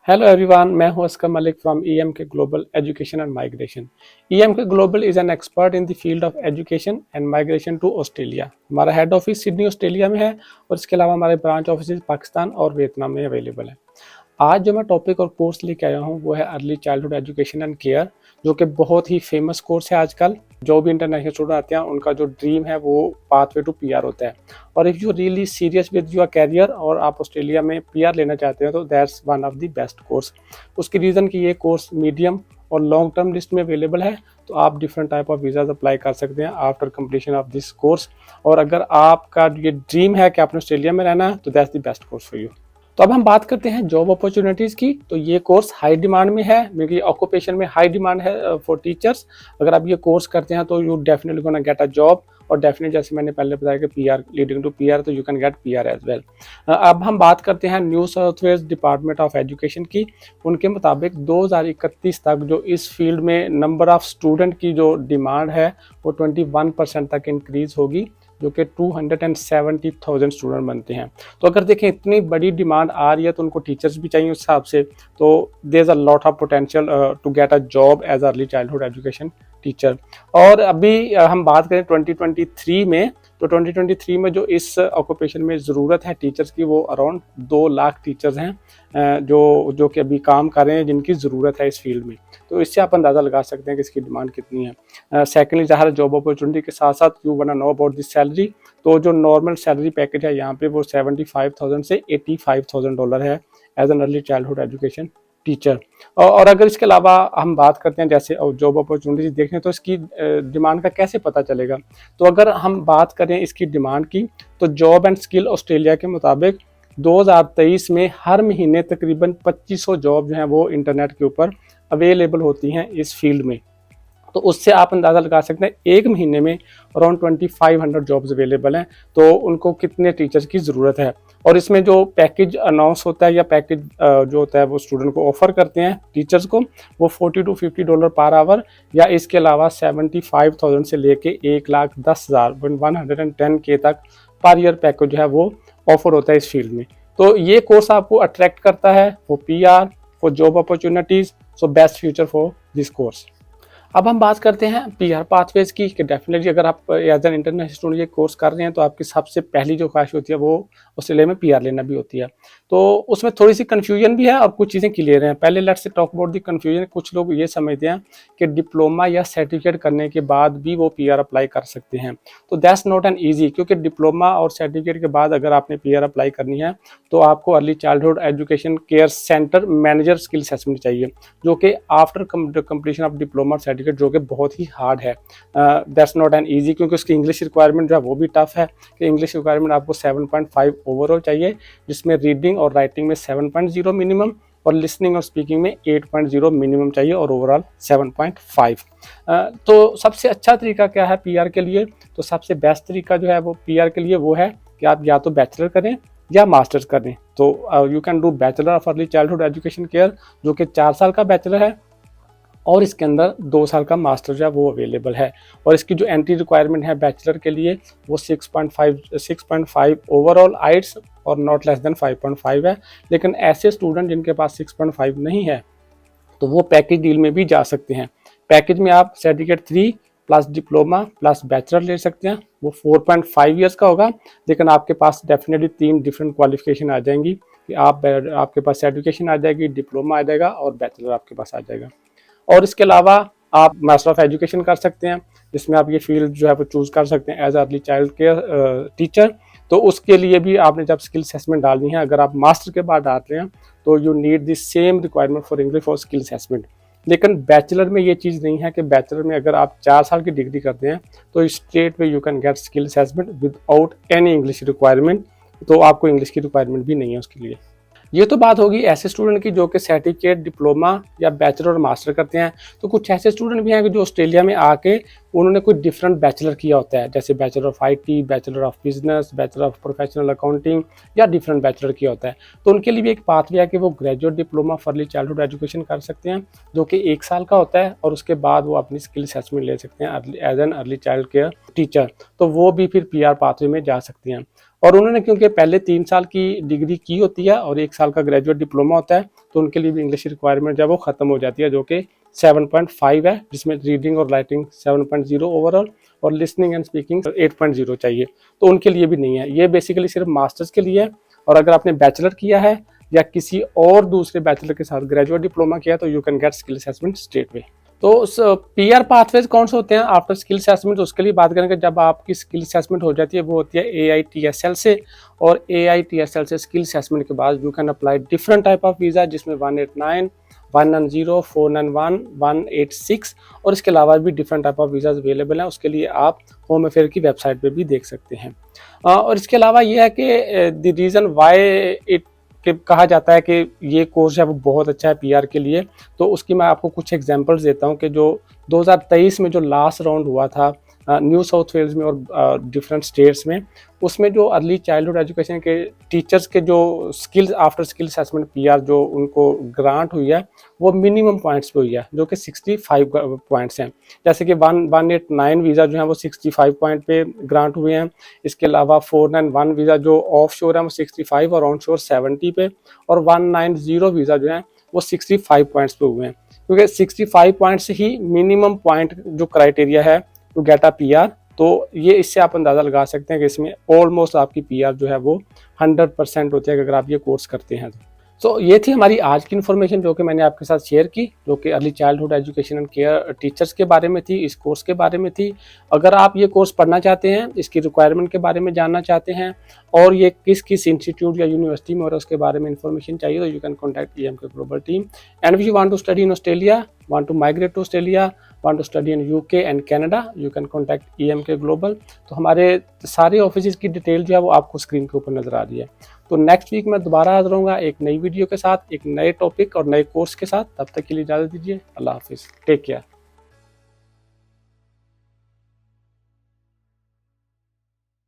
Hello everyone, मैं हूं Oscar Malik from EMK Global Education and Migration. EMK Global is an expert in the field of education and migration to Australia. हमारा head office Sydney Australia में है और इसके अलावा हमारे ब्रांच ऑफिस पाकिस्तान और वियतनाम में अवेलेबल है। आज जो मैं टॉपिक और कोर्स लेके आया हूँ वो है early childhood education and care, जो कि बहुत ही फेमस कोर्स है आजकल। जो भी इंटरनेशनल स्टूडेंट आते हैं उनका जो ड्रीम है वो पाथवे टू पीआर होता है। और if you really serious with your career और आप ऑस्ट्रेलिया में पीआर लेना चाहते हैं तो that's one of the best course. उसकी रीज़न कि ये कोर्स मीडियम और लॉन्ग टर्म लिस्ट में अवेलेबल है, तो आप different type of visas apply कर सकते हैं after completion of this course. और अगर आपका ये ड्रीम है कि आपने ऑस्ट्रेलिया में रहना है तो that's the best course for you. तो अब हम बात करते हैं जॉब अपॉर्चुनिटीज़ की। तो ये कोर्स हाई डिमांड में है, क्योंकि ऑक्यूपेशन में हाई डिमांड है फॉर टीचर्स। अगर आप ये कोर्स करते हैं तो you definitely gonna get a job, और डेफिनेटली जैसे मैंने पहले बताया कि पीआर लीडिंग टू पीआर, तो you can get PR as well. अब हम बात करते हैं New South Wales department of education की। उनके मुताबिक 2031 तक जो इस फील्ड में नंबर ऑफ स्टूडेंट की जो डिमांड है वो 21% तक इंक्रीज़ होगी, जो कि 270,000 स्टूडेंट बनते हैं। तो अगर देखें इतनी बड़ी डिमांड आ रही है तो उनको टीचर्स भी चाहिए उस हिसाब से, तो there is a lot of potential to get a job as early childhood education teacher. और अभी हम बात करें 2023 में, तो 2023 में जो इस ऑक्यूपेशन में ज़रूरत है टीचर्स की वो अराउंड 2 लाख टीचर्स हैं जो कि अभी काम कर रहे हैं, जिनकी ज़रूरत है इस फील्ड में। तो इससे आप अंदाज़ा लगा सकते हैं कि इसकी डिमांड कितनी है। सेकेंडली, ज़ाहिर जॉब अपॉर्चुनिटी के साथ साथ you want to know about this salary. तो जो नॉर्मल सैलरी पैकेज है यहाँ पे वो 75,000 से $85,000 है as an early childhood education teacher. और अगर इसके अलावा हम बात करते हैं जैसे जॉब अपॉर्चुनिटीज देखें तो इसकी डिमांड का कैसे पता चलेगा। तो अगर हम बात करें इसकी डिमांड की, तो जॉब एंड स्किल ऑस्ट्रेलिया के मुताबिक 2023 में हर महीने तकरीबन 2500 जॉब जो हैं वो इंटरनेट के ऊपर अवेलेबल होती हैं इस फील्ड में। तो उससे आप अंदाज़ा लगा सकते हैं एक महीने में अराउंड 2500 जॉब्स अवेलेबल हैं, तो उनको कितने टीचर्स की ज़रूरत है। और इसमें जो पैकेज अनाउंस होता है या पैकेज जो होता है वो स्टूडेंट को ऑफर करते हैं टीचर्स को, वो $40 to $50 पर आवर, या इसके अलावा 75,000 से लेके 1,10,000 110K तक पर ईयर पैकेज जो है वो ऑफर होता है इस फील्ड में। तो ये कोर्स आपको अट्रैक्ट करता है for PR, for job opportunities, so best future for this course. अब हम बात करते हैं पीआर पाथवेज की कि डेफिनेटली अगर आप एज एन इंटरनेशनल स्टूडेंट ये कोर्स कर रहे हैं तो आपकी सबसे पहली जो ख्वाहिश होती है वो ऑस्ट्रेलिया में पीआर लेना भी होती है। तो उसमें थोड़ी सी कन्फ्यूजन भी है और कुछ चीज़ें क्लियर हैं। पहले let's talk about the confusion. कुछ लोग ये समझते हैं कि डिप्लोमा या सर्टिफिकेट करने के बाद भी वो पीआर अप्लाई कर सकते हैं। तो दैट्स नॉट एन ईजी, क्योंकि डिप्लोमा और सर्टिफिकेट के बाद अगर आपने पीआर अप्लाई करनी है तो आपको early childhood education care centre manager skill assessment चाहिए, जो कि after completion of diploma certificate, जो कि बहुत ही हार्ड है। दैट्स नॉट एन ईजी, क्योंकि उसकी इंग्लिश रिक्वायरमेंट जो है वो भी टफ है कि इंग्लिश रिक्वायरमेंट आपको 7.5 ओवरऑल चाहिए, जिसमें रीडिंग और राइटिंग में 7.0 मिनिमम और लिसनिंग और स्पीकिंग में 8.0 मिनिमम चाहिए और ओवरऑल 7.5। तो सबसे अच्छा तरीका क्या है पीआर के लिए? तो सबसे बेस्ट तरीका जो है वो पीआर के लिए वो है कि आप या तो बैचलर करें या मास्टर्स करें। तो you can do bachelor of early childhood education care, जो कि 4 साल का बैचलर है, और इसके अंदर 2 साल का मास्टर जो है वो अवेलेबल है। और इसकी जो एंट्री रिक्वायरमेंट है बैचलर के लिए वो 6.5 ओवरऑल आइट्स और नॉट लेस देन 5.5 है। लेकिन ऐसे स्टूडेंट जिनके पास 6.5 नहीं है तो वो पैकेज डील में भी जा सकते हैं। पैकेज में आप certificate 3 plus diploma plus bachelor ले सकते हैं। वो 4.5 ईयर्स का होगा, लेकिन आपके पास डेफिनेटली 3 डिफरेंट क्वालिफिकेशन आ जाएंगी कि आपके पास सर्टिफिकेशन आ जाएगी, डिप्लोमा आ जाएगा और बैचलर आपके पास आ जाएगा। और इसके अलावा आप मास्टर ऑफ एजुकेशन कर सकते हैं, जिसमें आप ये फील्ड जो है वो चूज़ कर सकते हैं as early child care teacher. तो उसके लिए भी आपने जब स्किल असेसमेंट डालनी है, अगर आप मास्टर के बाद डाल रहे हैं तो you need the same requirement for English for skill assessment. लेकिन बैचलर में ये चीज़ नहीं है कि बैचलर में अगर आप 4 साल की डिग्री करते हैं तो straight way you can gate skill assessment without any English requirement. तो आपको इंग्लिश की रिक्वायरमेंट भी नहीं है उसके लिए। ये तो बात होगी ऐसे स्टूडेंट की जो कि सर्टिफिकेट, डिप्लोमा या बैचलर और मास्टर करते हैं। तो कुछ ऐसे स्टूडेंट भी हैं कि जो ऑस्ट्रेलिया में आके उन्होंने कोई डिफरेंट बैचलर किया होता है, जैसे bachelor of IT, bachelor of business, bachelor of professional accounting या डिफरेंट बैचलर किया होता है। तो उनके लिए भी एक पाथवे है कि वो graduate diploma for early childhood education कर सकते हैं, जो कि 1 साल का होता है, और उसके बाद वो अपनी स्किल असेसमेंट ले सकते हैं as an early child care teacher. तो वो भी फिर पीआर पाथवे में जा सकते हैं। और उन्होंने क्योंकि पहले 3 साल की डिग्री की होती है और 1 साल का ग्रेजुएट डिप्लोमा होता है, तो उनके लिए भी इंग्लिश रिक्वायरमेंट जब वो ख़त्म हो जाती है, जो कि 7.5 है, जिसमें रीडिंग और राइटिंग 7.0 ओवरऑल और लिसनिंग एंड स्पीकिंग 8.0 चाहिए, तो उनके लिए भी नहीं है। ये बेसिकली सिर्फ मास्टर्स के लिए है। और अगर आपने बैचलर किया है या किसी और दूसरे बैचलर के साथ ग्रेजुएट डिप्लोमा किया तो you can gate skill assessment straight way. तो पीआर पाथवेज कौन से होते हैं आफ्टर स्किल असेसमेंट, तो उसके लिए बात करेंगे। जब आपकी स्किल असेसमेंट हो जाती है वो होती है AITSL से, और AITSL से स्किल असेसमेंट के बाद you can apply different type of visa, जिसमें 189, 190, 491, 186 और इसके अलावा भी different type of visas available हैं। उसके लिए आप होम अफेयर की वेबसाइट पे भी देख सकते हैं। और इसके अलावा ये है कि द रीज़न वाई इट कि कहा जाता है कि ये कोर्स है वो बहुत अच्छा है पीआर के लिए, तो उसकी मैं आपको कुछ एग्जांपल्स देता हूँ कि जो 2023 में जो लास्ट राउंड हुआ था न्यू साउथ वेल्स में और डिफरेंट स्टेट्स में, उसमें जो अर्ली चाइल्डहुड एजुकेशन के टीचर्स के जो skills after skill assessment PR जो उनको ग्रांट हुई है वो मिनिमम पॉइंट्स पे हुई है, जो कि 65 पॉइंट्स हैं। जैसे कि 189 वीज़ा जो है वो 65 पॉइंट पे ग्रांट हुए हैं। इसके अलावा 491 वीज़ा जो ऑफ शोर है वो 65 और ऑन शोर 70 पे, और 190 वीज़ा जो है वो 65 पॉइंट्स पे हुए हैं, क्योंकि 65 पॉइंट्स ही मिनिमम पॉइंट जो क्राइटेरिया है टू गेट अ पीआर। तो ये इससे आप अंदाज़ा लगा सकते हैं कि इसमें ऑलमोस्ट आपकी पीआर जो है वो 100% होती है अगर आप ये कोर्स करते हैं। तो ये थी हमारी आज की इन्फॉर्मेशन जो कि मैंने आपके साथ शेयर की, जो कि early childhood education and care teachers के बारे में थी, इस कोर्स के बारे में थी। अगर आप ये कोर्स पढ़ना चाहते हैं, इसकी रिक्वायरमेंट के बारे में जानना चाहते हैं और ये किस किस इंस्टीट्यूट या यूनिवर्सिटी में और उसके बारे में इन्फॉर्मेशन चाहिए, तो you can contact EMK global team. And if you want to study in Australia, want to migrate to Australia, want to study in UK and Canada, you can contact EMK global. तो हमारे सारे office की detail जो है वो आपको screen के ऊपर नजर आ रही है। तो नेक्स्ट वीक मैं दोबारा हाजिर होऊंगा एक नई वीडियो के साथ, एक नए टॉपिक और नए कोर्स के साथ। तब तक के लिए इजाज़त दीजिए। अल्लाह हाफिज़, टेक केयर।